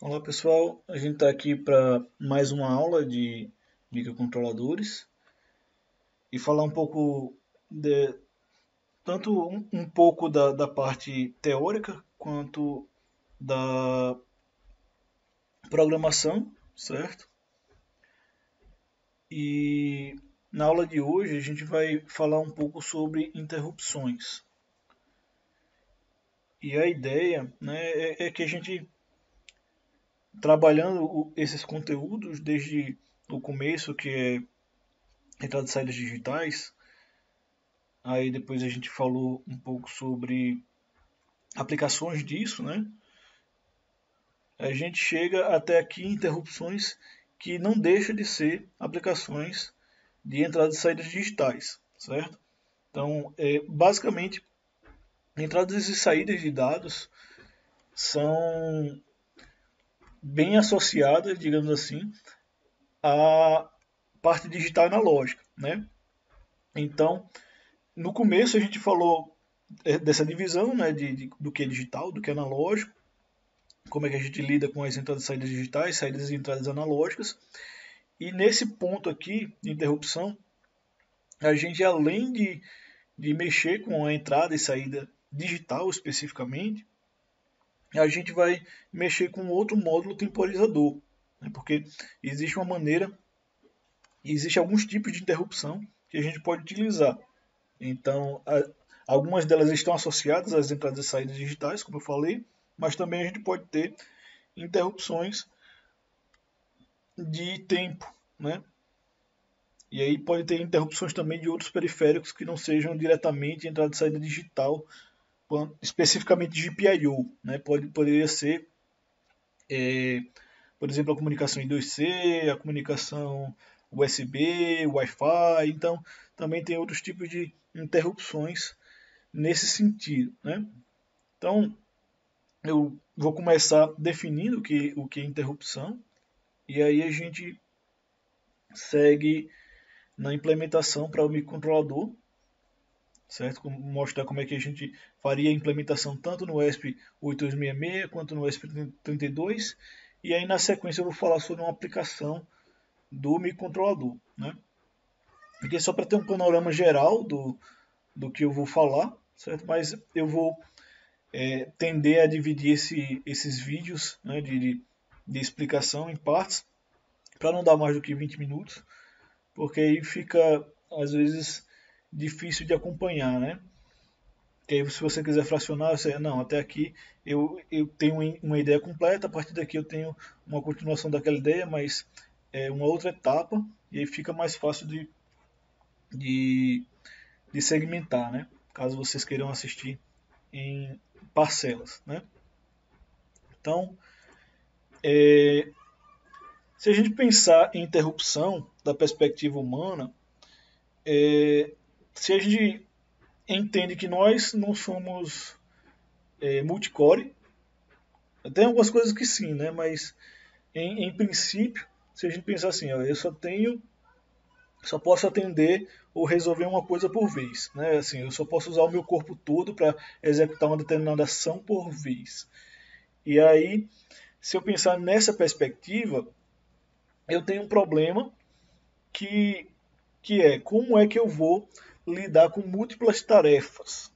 Olá pessoal, a gente está aqui para mais uma aula de microcontroladores e falar um pouco tanto um pouco da parte teórica quanto da programação, certo? E na aula de hoje a gente vai falar um pouco sobre interrupções. E a ideia, né, é que a gente, trabalhando esses conteúdos desde o começo, que é entrada e saídas digitais. Aí depois a gente falou um pouco sobre aplicações disso, né? A gente chega até aqui em interrupções que não deixam de ser aplicações de entradas e saídas digitais, certo? Então, basicamente, entradas e saídas de dados são bem associadas, digamos assim, à parte digital analógica, né? Então, no começo a gente falou dessa divisão, né, do que é digital, do que é analógico, como é que a gente lida com as entradas e saídas digitais, saídas e entradas analógicas. E nesse ponto aqui, de interrupção, a gente, além de mexer com a entrada e saída digital especificamente, a gente vai mexer com outro módulo temporizador, né? Porque existe uma maneira, existe alguns tipos de interrupção que a gente pode utilizar. Então, algumas delas estão associadas às entradas e saídas digitais, como eu falei, mas também a gente pode ter interrupções de tempo, né? E aí pode ter interrupções também de outros periféricos que não sejam diretamente entrada e saída digital, especificamente GPIO, né? Poderia ser, é, por exemplo, a comunicação em 2C, a comunicação USB, Wi-Fi. Então, também tem outros tipos de interrupções nesse sentido, né? Então, eu vou começar definindo o que é interrupção, e aí a gente segue na implementação para o microcontrolador, certo? Mostrar como é que a gente faria a implementação tanto no ESP8266 quanto no ESP32, e aí na sequência eu vou falar sobre uma aplicação do microcontrolador, né? Porque só para ter um panorama geral do que eu vou falar, certo? Mas eu vou tender a dividir esses vídeos, né, de explicação em partes, para não dar mais do que 20 minutos, porque aí fica, às vezes, difícil de acompanhar, né? Que aí, se você quiser fracionar, você, não, até aqui eu tenho uma ideia completa, a partir daqui eu tenho uma continuação daquela ideia, mas uma outra etapa, e aí fica mais fácil de, de segmentar, né? Caso vocês queiram assistir em parcelas, né? Então, se a gente pensar em interrupção da perspectiva humana, se a gente entende que nós não somos multicore, tem algumas coisas que sim, né? Mas em princípio, se a gente pensar assim, ó, só posso atender ou resolver uma coisa por vez, né? Assim, eu só posso usar o meu corpo todo para executar uma determinada ação por vez. E aí, se eu pensar nessa perspectiva, eu tenho um problema que, que é como é que eu vou lidar com múltiplas tarefas,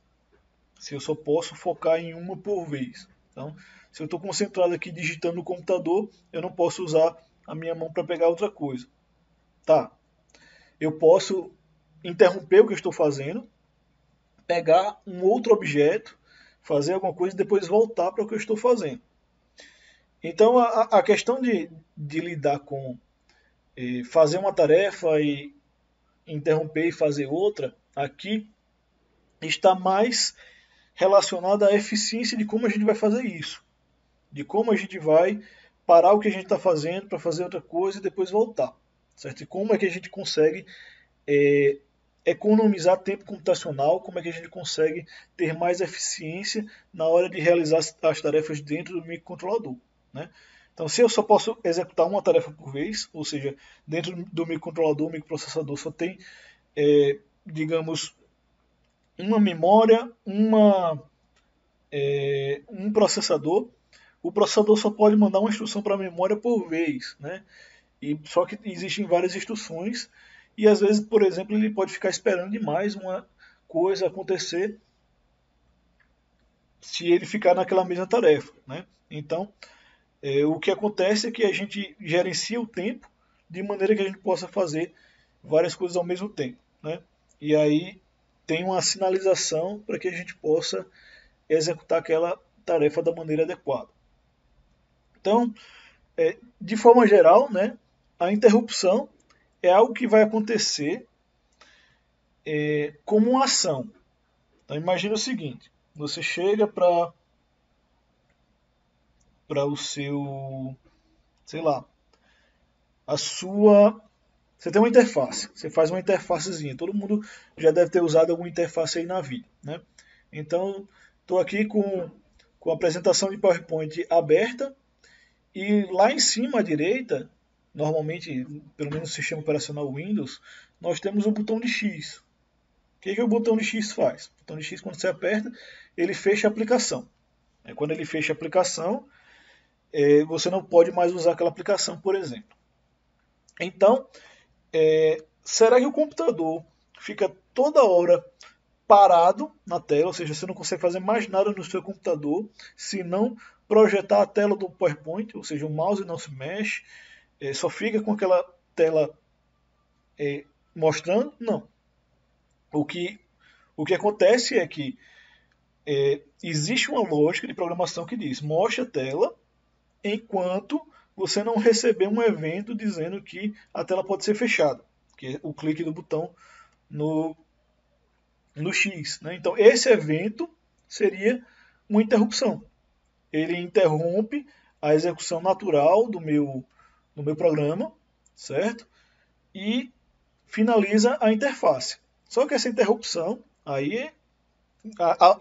se eu só posso focar em uma por vez. Então, se eu estou concentrado aqui digitando no computador, eu não posso usar a minha mão para pegar outra coisa. Tá, eu posso interromper o que eu estou fazendo, pegar um outro objeto, fazer alguma coisa e depois voltar para o que eu estou fazendo. Então, a questão de lidar com fazer uma tarefa e interromper e fazer outra, aqui está mais relacionada à eficiência de como a gente vai fazer isso. De como a gente vai parar o que a gente está fazendo para fazer outra coisa e depois voltar. Certo? E como é que a gente consegue economizar tempo computacional, como é que a gente consegue ter mais eficiência na hora de realizar as tarefas dentro do microcontrolador. Né? Então, se eu só posso executar uma tarefa por vez, ou seja, dentro do microcontrolador, o microprocessador só tem, digamos, uma memória, um processador, o processador só pode mandar uma instrução para a memória por vez, né? E só que existem várias instruções e às vezes, por exemplo, ele pode ficar esperando demais uma coisa acontecer se ele ficar naquela mesma tarefa, né? Então, o que acontece é que a gente gerencia o tempo de maneira que a gente possa fazer várias coisas ao mesmo tempo, né? E aí tem uma sinalização para que a gente possa executar aquela tarefa da maneira adequada. Então, de forma geral, né, a interrupção é algo que vai acontecer como uma ação. Então, imagine o seguinte: você chega para o seu, sei lá, a sua. Você tem uma interface, você faz uma interfacezinha. Todo mundo já deve ter usado alguma interface aí na vida, né? Então, estou aqui com a apresentação de PowerPoint aberta e lá em cima à direita, normalmente, pelo menos no sistema operacional Windows, nós temos o botão de X. O que o botão de X faz? O botão de X, quando você aperta, ele fecha a aplicação. Quando ele fecha a aplicação, você não pode mais usar aquela aplicação, por exemplo. Então, será que o computador fica toda hora parado na tela, ou seja, você não consegue fazer mais nada no seu computador, se não projetar a tela do PowerPoint, ou seja, o mouse não se mexe, só fica com aquela tela mostrando? Não. O que acontece é que existe uma lógica de programação que diz: mostre a tela enquanto você não receber um evento dizendo que a tela pode ser fechada, que é o clique do botão no X. Né? Então, esse evento seria uma interrupção. Ele interrompe a execução natural do meu programa, certo? E finaliza a interface. Só que essa interrupção, aí,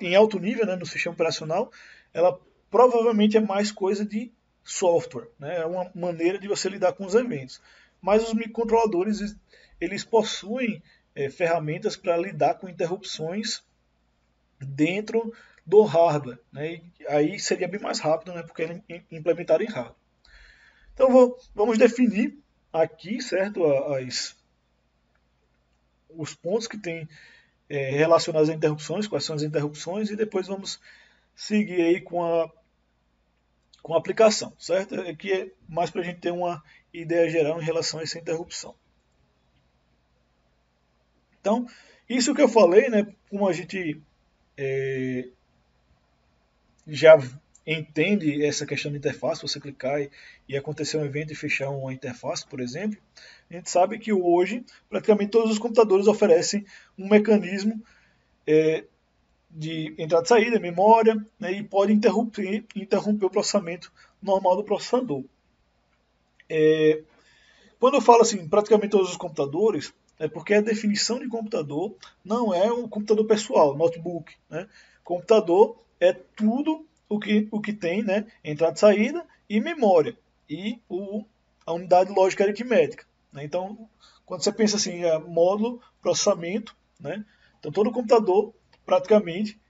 em alto nível, né, no sistema operacional, ela provavelmente é mais coisa de software, né? É uma maneira de você lidar com os eventos. Mas os microcontroladores, eles possuem ferramentas para lidar com interrupções dentro do hardware, né? E aí seria bem mais rápido, né? Porque é implementado em hardware. Então vamos definir aqui, certo, os pontos que tem relacionados a interrupções, quais são as interrupções, e depois vamos seguir aí com a aplicação, certo? Aqui é mais para a gente ter uma ideia geral em relação a essa interrupção. Então, isso que eu falei, né, como a gente já entende essa questão de interface, você clicar e acontecer um evento e fechar uma interface, por exemplo, a gente sabe que hoje praticamente todos os computadores oferecem um mecanismo de entrada e saída, memória, né, e pode interromper o processamento normal do processador. Quando eu falo assim, praticamente todos os computadores, é porque a definição de computador não é um computador pessoal, notebook. Né? Computador é tudo o que tem, né, entrada e saída e memória, e a unidade lógica aritmética. Né? Então, quando você pensa assim, módulo, processamento, né? Então todo computador, praticamente,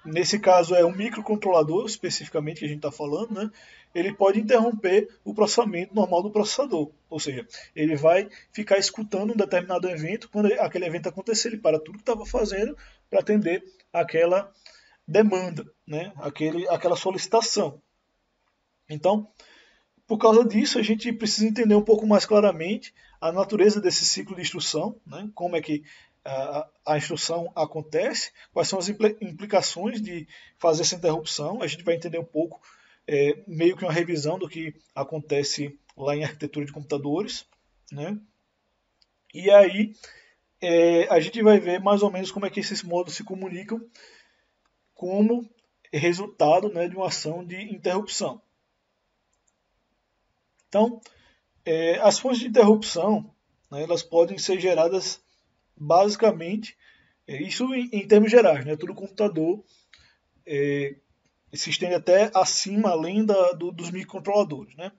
nesse caso é um microcontrolador especificamente que a gente está falando, né? Ele pode interromper o processamento normal do processador. Ou seja, ele vai ficar escutando um determinado evento, quando aquele evento acontecer, ele para tudo que estava fazendo para atender aquela demanda, né? aquela solicitação. Então, por causa disso, a gente precisa entender um pouco mais claramente a natureza desse ciclo de instrução, né? Como é que a instrução acontece, quais são as implicações de fazer essa interrupção. A gente vai entender um pouco, meio que uma revisão do que acontece lá em arquitetura de computadores. Né? E aí a gente vai ver mais ou menos como é que esses módulos se comunicam como resultado, né, de uma ação de interrupção. Então, as fontes de interrupção, né, elas podem ser geradas basicamente, isso em termos gerais, né, todo computador se estende até acima, além dos microcontroladores. Né?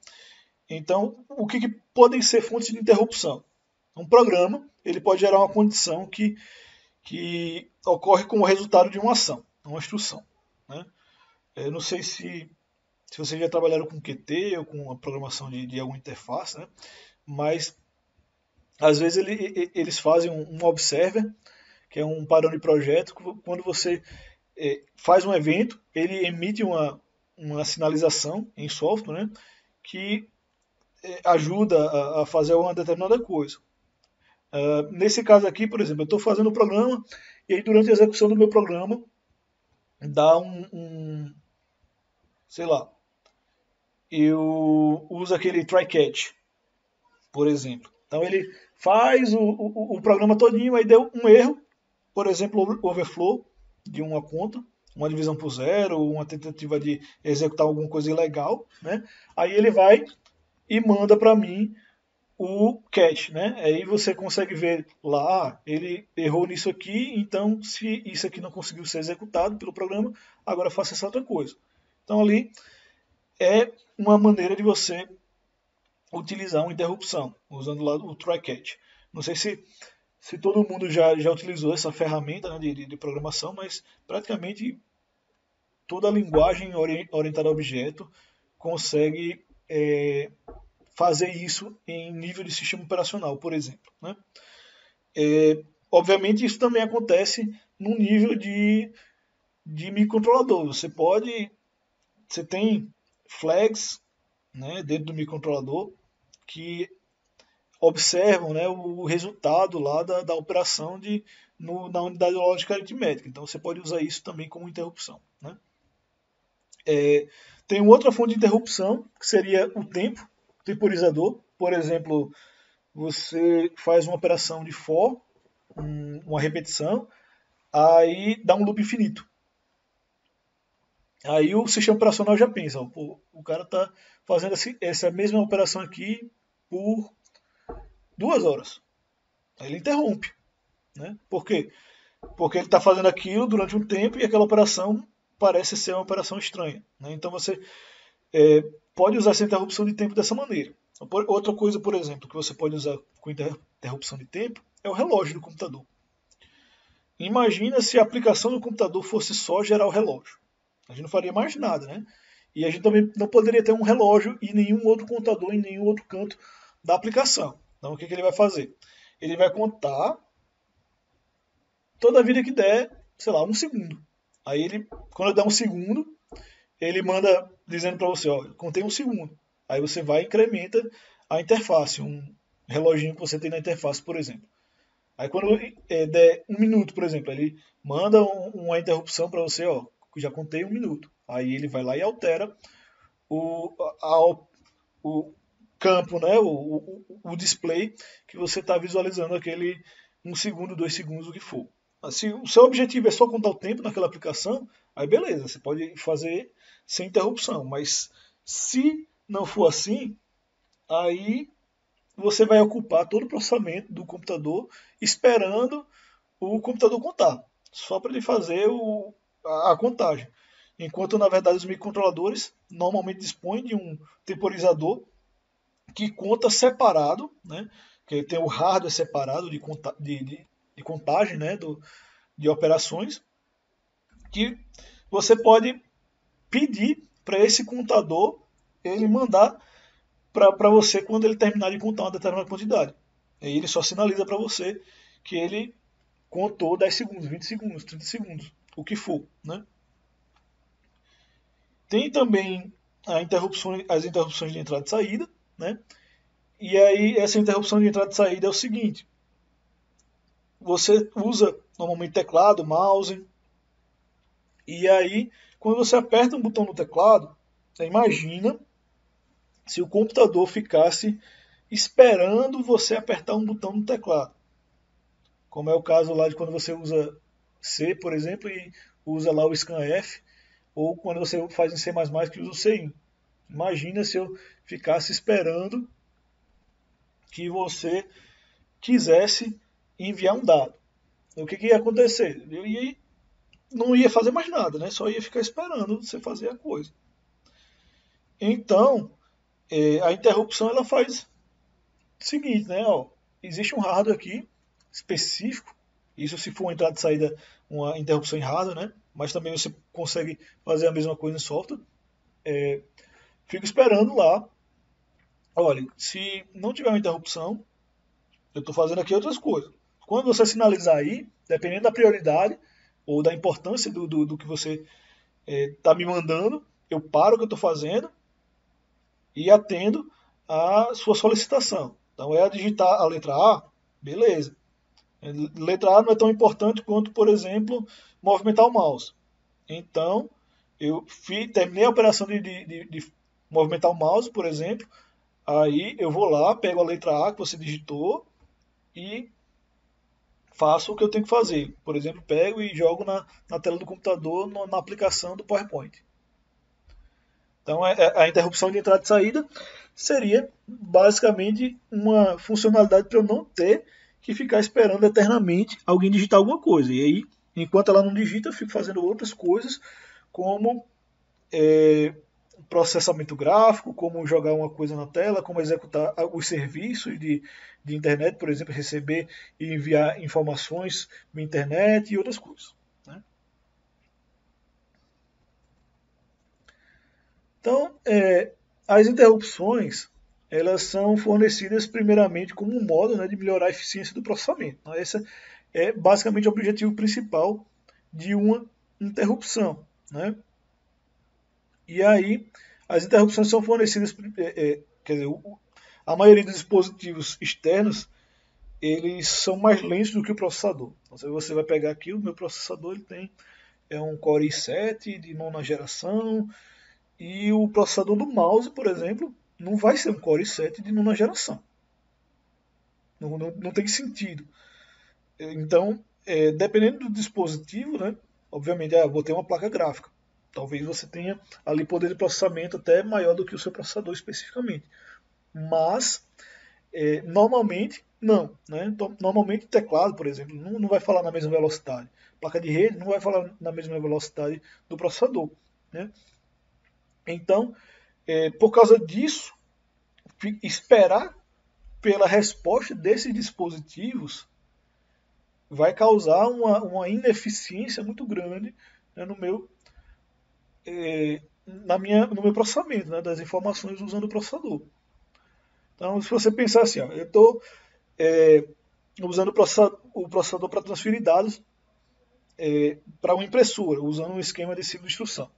Então, o que podem ser fontes de interrupção? Um programa ele pode gerar uma condição que ocorre como resultado de uma ação, uma instrução. Né? Eu não sei se se vocês já trabalharam com Qt ou com a programação de alguma interface, né? Mas às vezes eles fazem um observer, que é um padrão de projeto, quando você faz um evento, ele emite uma sinalização em software, né, que ajuda a fazer uma determinada coisa. Nesse caso aqui, por exemplo, eu estou fazendo o programa e aí durante a execução do meu programa dá sei lá, eu uso aquele try catch, por exemplo. Então ele faz o programa todinho, aí deu um erro, por exemplo, overflow de uma conta, uma divisão por zero, uma tentativa de executar alguma coisa ilegal, né? Aí ele vai e manda para mim o catch, né? Aí você consegue ver lá, ele errou nisso aqui, então se isso aqui não conseguiu ser executado pelo programa, agora faça essa outra coisa. Então ali é uma maneira de você utilizar uma interrupção, usando lá o try catch. Não sei se todo mundo já utilizou essa ferramenta, né, de programação, mas praticamente toda a linguagem orientada a objeto consegue fazer isso em nível de sistema operacional, por exemplo. Né? Obviamente isso também acontece no nível de microcontrolador. Você tem flags, né, dentro do microcontrolador que observam, né, o resultado lá da operação na unidade lógica aritmética. Então você pode usar isso também como interrupção. Né? Tem outra fonte de interrupção, que seria o tempo, o temporizador. Por exemplo, você faz uma operação de for, uma repetição, aí dá um loop infinito. Aí o sistema operacional já pensa, pô, o cara está fazendo essa mesma operação aqui por 2 horas. Aí ele interrompe. Né? Por quê? Porque ele está fazendo aquilo durante um tempo e aquela operação parece ser uma operação estranha. Né? Então você pode usar essa interrupção de tempo dessa maneira. Outra coisa, por exemplo, que você pode usar com interrupção de tempo é o relógio do computador. Imagina se a aplicação do computador fosse só gerar o relógio. A gente não faria mais nada, né? E a gente também não poderia ter um relógio e nenhum outro contador em nenhum outro canto da aplicação. Então o que ele vai fazer? Ele vai contar toda a vida que der, sei lá, 1 segundo. Aí ele, quando der 1 segundo, ele manda dizendo para você, ó, contei 1 segundo. Aí você vai e incrementa a interface, um reloginho que você tem na interface, por exemplo. Aí quando der 1 minuto, por exemplo, ele manda uma interrupção para você, ó, já contei 1 minuto. Aí ele vai lá e altera o campo, né, o display que você está visualizando aquele 1 segundo, 2 segundos, o que for. Se o seu objetivo é só contar o tempo naquela aplicação, aí beleza, você pode fazer sem interrupção. Mas se não for assim, aí você vai ocupar todo o processamento do computador esperando o computador contar, só para ele fazer a contagem. Enquanto, na verdade, os microcontroladores normalmente dispõem de um temporizador que conta separado, né? Que tem o hardware separado de contagem, né? De operações, que você pode pedir para esse contador ele mandar para você quando ele terminar de contar uma determinada quantidade. Aí ele só sinaliza para você que ele contou 10 segundos, 20 segundos, 30 segundos, o que for. Né? Tem também as interrupções de entrada e saída. Né? E aí essa interrupção de entrada e saída é o seguinte. Você usa normalmente teclado, mouse, e aí quando você aperta um botão no teclado, você imagina se o computador ficasse esperando você apertar um botão no teclado. Como é o caso lá de quando você usa C, por exemplo, e usa lá o scanf, ou quando você faz em C++ que usa o CIN. Imagina se eu ficasse esperando que você quisesse enviar um dado. O que ia acontecer? Não ia fazer mais nada, né? Só ia ficar esperando você fazer a coisa. Então, a interrupção ela faz o seguinte, né? Ó, existe um hardware aqui específico, isso se for uma entrada e saída, uma interrupção em hardware, né? Mas também você consegue fazer a mesma coisa em software. fico esperando lá. Olha, se não tiver uma interrupção, eu estou fazendo aqui outras coisas. Quando você sinalizar aí, dependendo da prioridade ou da importância do que você está me mandando, eu paro o que eu estou fazendo e atendo a sua solicitação. Então é digitar a letra A, beleza. Letra A não é tão importante quanto, por exemplo, movimentar o mouse. Então, eu terminei a operação de movimentar o mouse, por exemplo, aí eu vou lá, pego a letra A que você digitou e faço o que eu tenho que fazer. Por exemplo, pego e jogo na tela do computador, na aplicação do PowerPoint. Então, a interrupção de entrada e saída seria basicamente uma funcionalidade para eu não ter que ficar esperando eternamente alguém digitar alguma coisa. E aí, enquanto ela não digita, eu fico fazendo outras coisas, como processamento gráfico, como jogar uma coisa na tela, como executar os serviços de internet, por exemplo, receber e enviar informações via internet e outras coisas. Né? Então, as interrupções elas são fornecidas primeiramente como um modo, né, de melhorar a eficiência do processamento. Então, esse é basicamente o objetivo principal de uma interrupção. Né? E aí, as interrupções são fornecidas, quer dizer, a maioria dos dispositivos externos eles são mais lentos do que o processador. Então, se você vai pegar aqui, o meu processador ele tem um Core i7 de nona geração, e o processador do mouse, por exemplo, não vai ser um Core i7 de nona geração. Não tem sentido. Então, dependendo do dispositivo, né, obviamente, vou ter uma placa gráfica. Talvez você tenha ali poder de processamento até maior do que o seu processador especificamente. Mas, normalmente, não. Né? Então, normalmente, teclado, por exemplo, não vai falar na mesma velocidade. Placa de rede não vai falar na mesma velocidade do processador. Né? Então, por causa disso, esperar pela resposta desses dispositivos vai causar uma ineficiência muito grande, né, no meu processamento, né, das informações usando o processador. Então, se você pensar assim, eu estou usando o processador para transferir dados para uma impressora, usando um esquema de ciclo de instrução.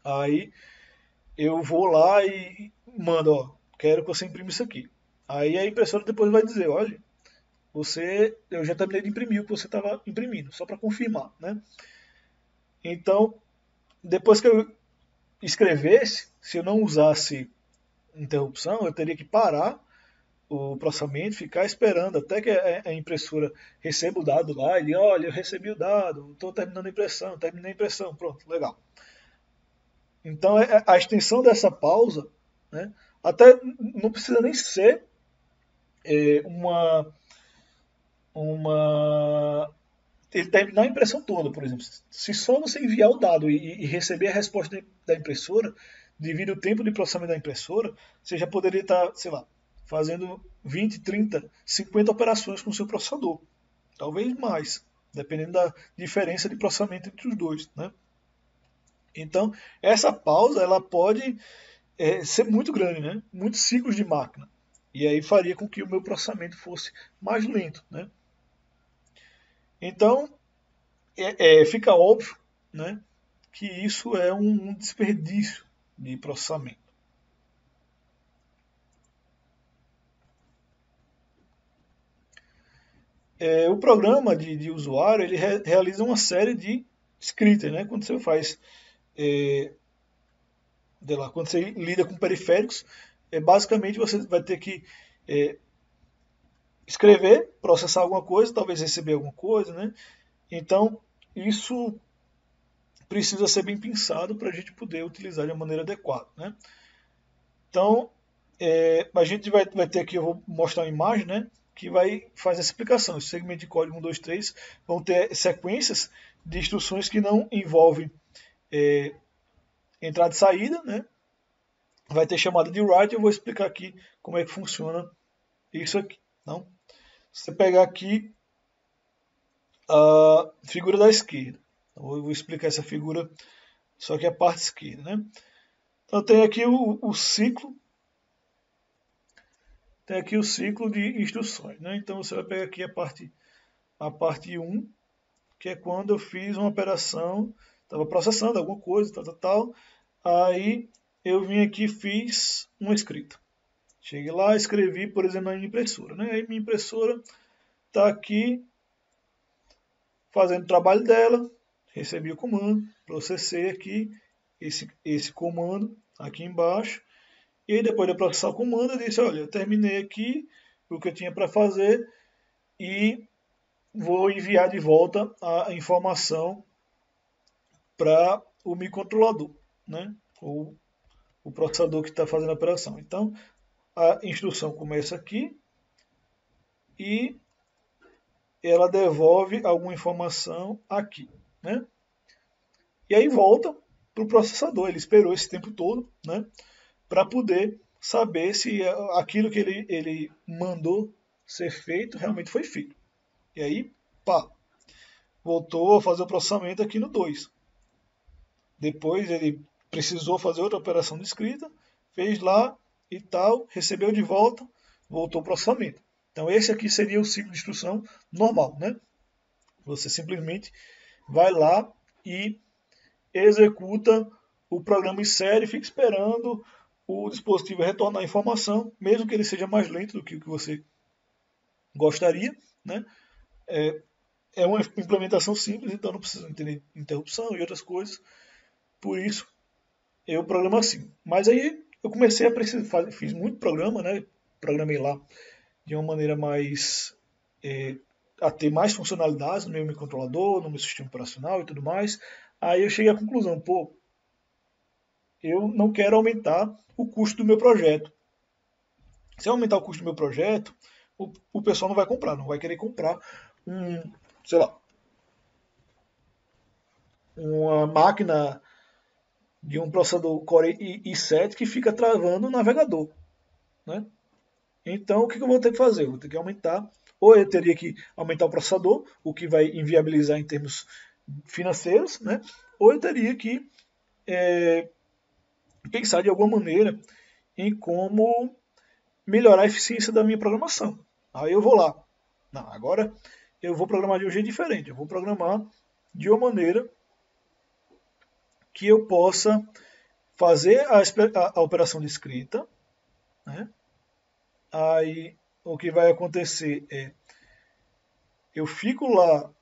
Aí eu vou lá e mando, quero que você imprima isso aqui. Aí a impressora depois vai dizer, olha, eu já terminei de imprimir o que você estava imprimindo, só para confirmar, né? Então, depois que eu escrevesse, se eu não usasse interrupção, eu teria que parar o processamento, ficar esperando até que a impressora receba o dado lá, e olha, eu recebi o dado, estou terminando a impressão, terminei a impressão, pronto, legal. Então, a extensão dessa pausa, né, até não precisa nem ser uma ele terminar a impressão toda, por exemplo. Se só você enviar o dado e receber a resposta da impressora, devido ao tempo de processamento da impressora, você já poderia estar, sei lá, fazendo 20, 30, 50 operações com o seu processador. Talvez mais, dependendo da diferença de processamento entre os dois. Né? Então, essa pausa ela pode ser muito grande, né? Muitos ciclos de máquina. E aí faria com que o meu processamento fosse mais lento. Né? Então, fica óbvio, né, que isso é um desperdício de processamento. O programa de usuário ele realiza uma série de scripts, né? Quando você faz, quando você lida com periféricos, basicamente você vai ter que escrever, processar alguma coisa, talvez receber alguma coisa, né? Então isso precisa ser bem pensado para a gente poder utilizar de uma maneira adequada, né? Então a gente vai ter aqui, eu vou mostrar uma imagem, né, que vai fazer essa explicação. Esse segmento de código 1, 2, 3 vão ter sequências de instruções que não envolvem entrada e saída, né? Vai ter chamada de write, eu vou explicar aqui como é que funciona isso aqui. Então, se você pegar aqui a figura da esquerda, então, eu vou explicar essa figura, só que a parte esquerda, né? Então tem aqui o ciclo. Tem aqui o ciclo de instruções, né? Então você vai pegar aqui a parte 1, que é quando eu fiz uma operação, estava processando alguma coisa, tal. Aí eu vim aqui e fiz uma escrita. Cheguei lá, escrevi, por exemplo, na minha impressora, né? Aí minha impressora está aqui fazendo o trabalho dela, recebi o comando, processei aqui esse comando aqui embaixo, e aí depois de processar o comando eu disse, olha, eu terminei aqui o que eu tinha para fazer e vou enviar de volta a informação para o microcontrolador, né? Ou o processador que está fazendo a operação. Então, a instrução começa aqui e ela devolve alguma informação aqui, né? E aí volta para o processador. Ele esperou esse tempo todo, né? Para poder saber se aquilo que ele mandou ser feito realmente foi feito. E aí, pá, voltou a fazer o processamento aqui no 2. Depois ele precisou fazer outra operação de escrita, fez lá e tal, recebeu de volta, voltou ao processamento. Então esse aqui seria o ciclo de instrução normal, né? Você simplesmente vai lá e executa o programa em série, fica esperando o dispositivo retornar a informação, mesmo que ele seja mais lento do que o que você gostaria, né? É uma implementação simples, então não precisa entender interrupção e outras coisas. Por isso, eu programo assim. Mas aí eu comecei a precisar, fiz muito programa, né? Programei lá de uma maneira mais a ter mais funcionalidades no meu microcontrolador, no meu sistema operacional e tudo mais. Aí eu cheguei à conclusão, pô, eu não quero aumentar o custo do meu projeto. Se eu aumentar o custo do meu projeto, o pessoal não vai comprar, não vai querer comprar sei lá, uma máquina de um processador Core i7 que fica travando o navegador, né? Então, o que eu vou ter que fazer? Eu vou ter que aumentar, ou eu teria que aumentar o processador, o que vai inviabilizar em termos financeiros, né? Ou eu teria que pensar de alguma maneira em como melhorar a eficiência da minha programação. Aí eu vou lá. Não, agora eu vou programar de um jeito diferente. Eu vou programar de uma maneira que eu possa fazer a operação de escrita, né? Aí o que vai acontecer é eu fico lá,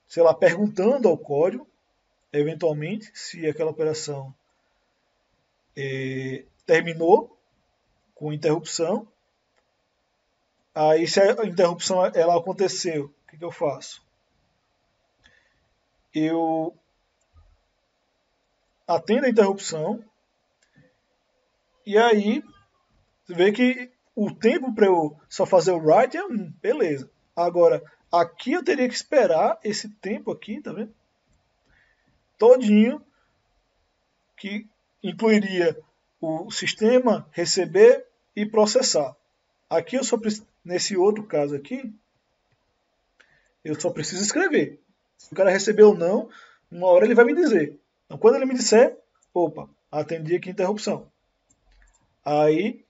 sei lá, perguntando ao código, eventualmente, se aquela operação terminou com interrupção. Aí se a interrupção ela aconteceu, o que eu faço? Eu atendo a interrupção e aí você vê que o tempo para eu só fazer o write é 1, beleza. Agora, aqui eu teria que esperar esse tempo aqui, tá vendo? Todinho, que incluiria o sistema receber e processar. Aqui eu só nesse outro caso aqui, eu só preciso escrever. Se o cara receber ou não, uma hora ele vai me dizer. Então quando ele me disser, opa, atendi aqui a interrupção. Aí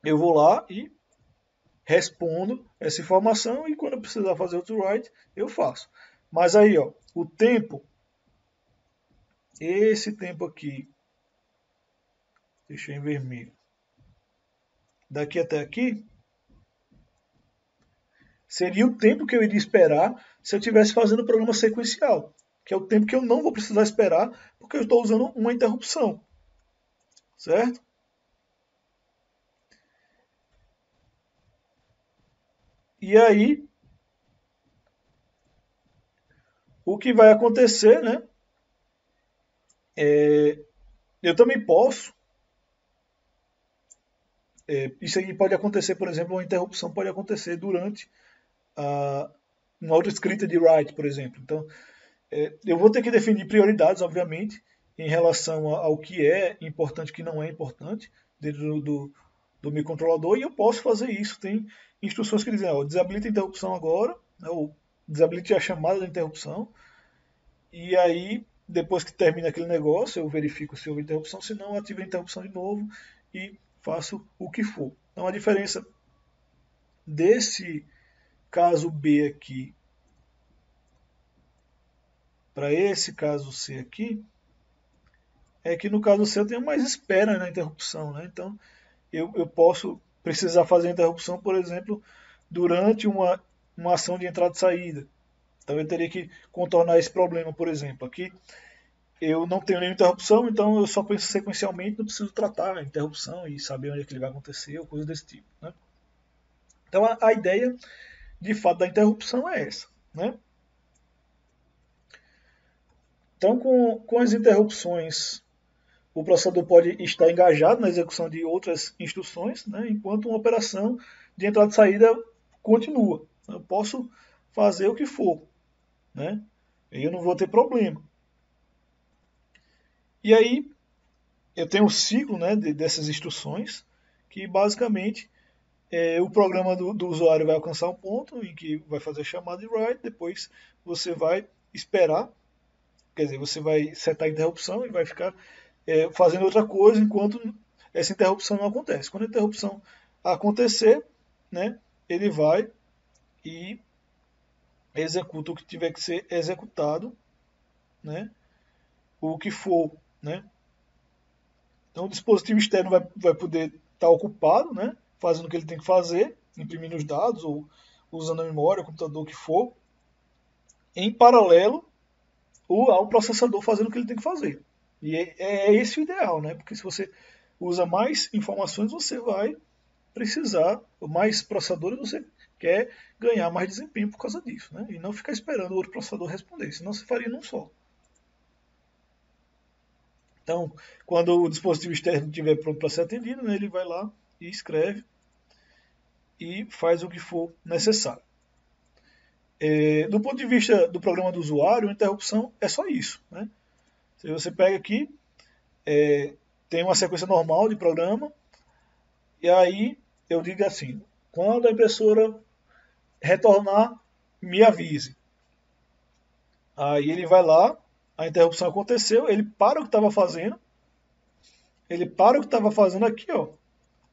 eu vou lá e respondo essa informação e quando eu precisar fazer outro write, eu faço. Mas aí, ó, o tempo, esse tempo aqui, deixa em vermelho, daqui até aqui, seria o tempo que eu iria esperar se eu estivesse fazendo o programa sequencial, que é o tempo que eu não vou precisar esperar porque eu estou usando uma interrupção, certo? E aí, o que vai acontecer, né? Eu também posso. Isso aí pode acontecer, por exemplo, uma interrupção pode acontecer durante uma outra escrita de write, por exemplo. Então, eu vou ter que definir prioridades, obviamente, em relação ao que é importante e que não é importante dentro do microcontrolador, e eu posso fazer isso. Tem instruções que dizem, ó, desabilita a interrupção agora, né, ou desabilite a chamada da interrupção, e aí depois que termina aquele negócio, eu verifico se houve interrupção, se não, ativo a interrupção de novo e faço o que for. Então a diferença desse caso B aqui para esse caso C aqui é que no caso C eu tenho mais espera na interrupção, né? Então eu posso precisar fazer a interrupção, por exemplo, durante uma ação de entrada e saída. Então eu teria que contornar esse problema, por exemplo. Aqui eu não tenho nenhuma interrupção, então eu só penso sequencialmente, não preciso tratar a interrupção e saber onde é que ele vai acontecer, ou coisa desse tipo. Né? Então a ideia, de fato, da interrupção é essa. Né? Então com as interrupções, o processador pode estar engajado na execução de outras instruções, né? Enquanto uma operação de entrada e saída continua. Eu posso fazer o que for. Né? E eu não vou ter problema. E aí eu tenho o ciclo, né, dessas instruções, que basicamente o programa do usuário vai alcançar um ponto em que vai fazer a chamada de write, depois você vai esperar, quer dizer, você vai setar a interrupção e vai ficar fazendo outra coisa enquanto essa interrupção não acontece. Quando a interrupção acontecer, né, ele vai e executa o que tiver que ser executado, né, o que for, né. Então o dispositivo externo vai poder estar ocupado, né, fazendo o que ele tem que fazer, imprimindo os dados ou usando a memória, o computador, o que for, em paralelo ao processador fazendo o que ele tem que fazer. E é esse o ideal, né? Porque se você usa mais informações, você vai precisar, mais processadores, você quer ganhar mais desempenho por causa disso, né? E não ficar esperando o outro processador responder, senão você faria num só. Então, quando o dispositivo externo estiver pronto para ser atendido, né, ele vai lá e escreve e faz o que for necessário. Do ponto de vista do programa do usuário, a interrupção é só isso. Né? Se você pega aqui, tem uma sequência normal de programa, e aí eu digo assim, quando a impressora retornar, me avise. Aí ele vai lá, a interrupção aconteceu, ele para o que estava fazendo, aqui, ó,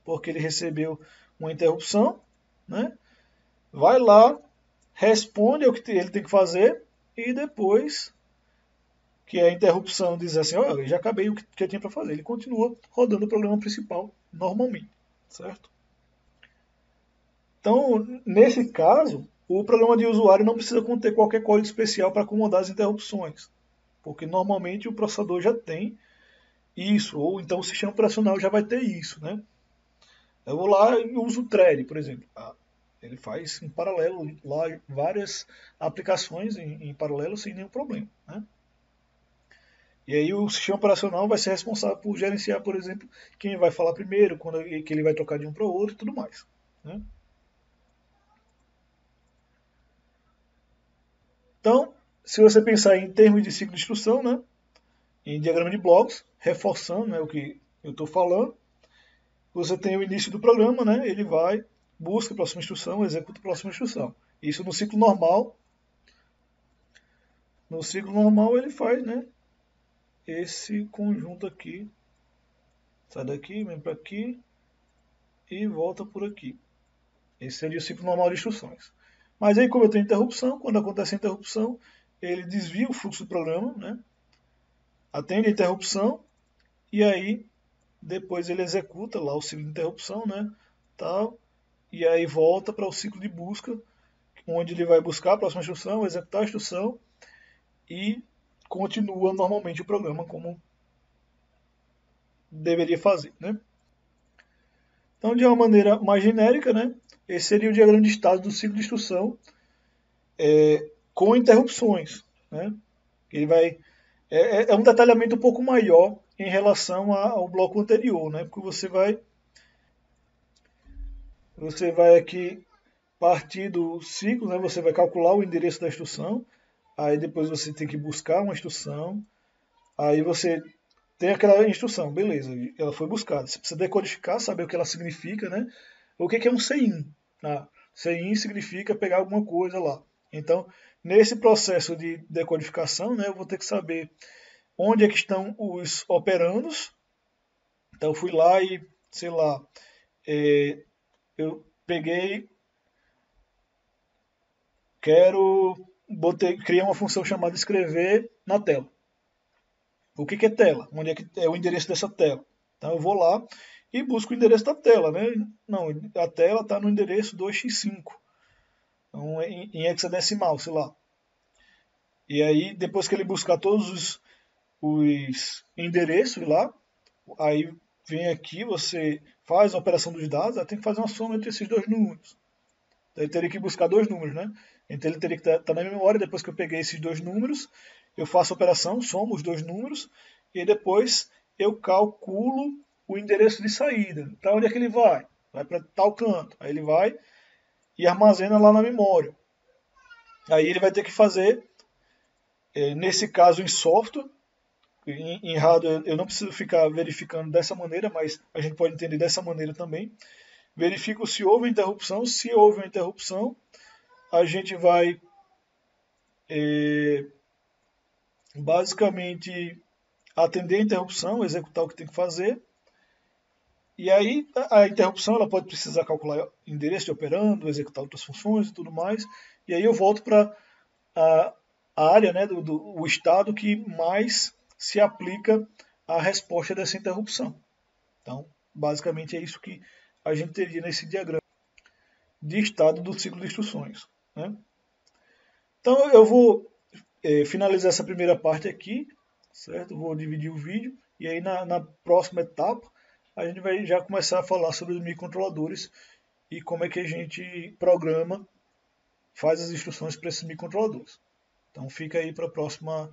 porque ele recebeu uma interrupção, né? Vai lá, responde ao que ele tem que fazer e depois que a interrupção diz assim, oh, eu já acabei o que eu tinha para fazer. Ele continua rodando o programa principal normalmente, certo? Então, nesse caso, o programa de usuário não precisa conter qualquer código especial para acomodar as interrupções, porque normalmente o processador já tem isso, ou então o sistema operacional já vai ter isso, né? Eu vou lá e uso o thread, por exemplo. Ele faz em paralelo lá várias aplicações em paralelo sem nenhum problema, né? E aí o sistema operacional vai ser responsável por gerenciar, por exemplo, quem vai falar primeiro, quando que ele vai trocar de um para o outro e tudo mais. Né? Então, se você pensar em termos de ciclo de instrução, né, em diagrama de blocos, reforçando, né, o que eu estou falando, você tem o início do programa, né, ele vai, busca a próxima instrução, executa a próxima instrução. Isso no ciclo normal. No ciclo normal ele faz, né, esse conjunto aqui. Sai daqui, vem para aqui e volta por aqui. Esse seria o ciclo normal de instruções. Mas aí, como eu tenho interrupção, quando acontece a interrupção, ele desvia o fluxo do programa, né? Atende a interrupção e aí depois ele executa lá o ciclo de interrupção, né? Tal, e aí volta para o ciclo de busca, onde ele vai buscar a próxima instrução, executar a instrução e continua normalmente o programa como deveria fazer, né? Então, de uma maneira mais genérica, né? Esse seria o diagrama de estado do ciclo de instrução com interrupções, né? Ele vai é um detalhamento um pouco maior em relação ao bloco anterior, né? Porque você vai aqui partir do ciclo, né? Você vai calcular o endereço da instrução, aí depois você tem que buscar uma instrução, aí você tem aquela instrução, beleza, ela foi buscada. Você precisa decodificar, saber o que ela significa, né? O que é um CIN? CIN significa pegar alguma coisa lá. Então, nesse processo de decodificação, né, eu vou ter que saber onde é que estão os operandos. Então eu fui lá e, sei lá, eu peguei, criei uma função chamada escrever na tela. O que é tela? Onde é que é o endereço dessa tela? Então eu vou lá e busco o endereço da tela, né? Não, a tela está no endereço 2x5, então, em hexadecimal, sei lá. E aí, depois que ele buscar todos os endereços lá, aí vem aqui, você faz a operação dos dados, aí tem que fazer uma soma entre esses dois números. Então, ele teria que buscar dois números, né? Então ele teria que estar na memória, depois que eu peguei esses dois números, eu faço a operação, somo os dois números, e depois eu calculo o endereço de saída. Para onde é que ele vai? Vai para tal canto. Aí ele vai e armazena lá na memória. Aí ele vai ter que fazer, nesse caso em software, em hardware eu não preciso ficar verificando dessa maneira, mas a gente pode entender dessa maneira também. Verifico se houve interrupção. Se houve uma interrupção, a gente vai basicamente atender a interrupção, executar o que tem que fazer. E aí a interrupção ela pode precisar calcular endereço de operando, executar outras funções e tudo mais. E aí eu volto para a, a área, né, o estado que mais se aplica à resposta dessa interrupção. Então, basicamente é isso que a gente teria nesse diagrama de estado do ciclo de instruções. Né? Então eu vou finalizar essa primeira parte aqui, certo? Vou dividir o vídeo e aí na próxima etapa a gente vai já começar a falar sobre os microcontroladores e como é que a gente programa, faz as instruções para esses microcontroladores. Então fica aí para a próxima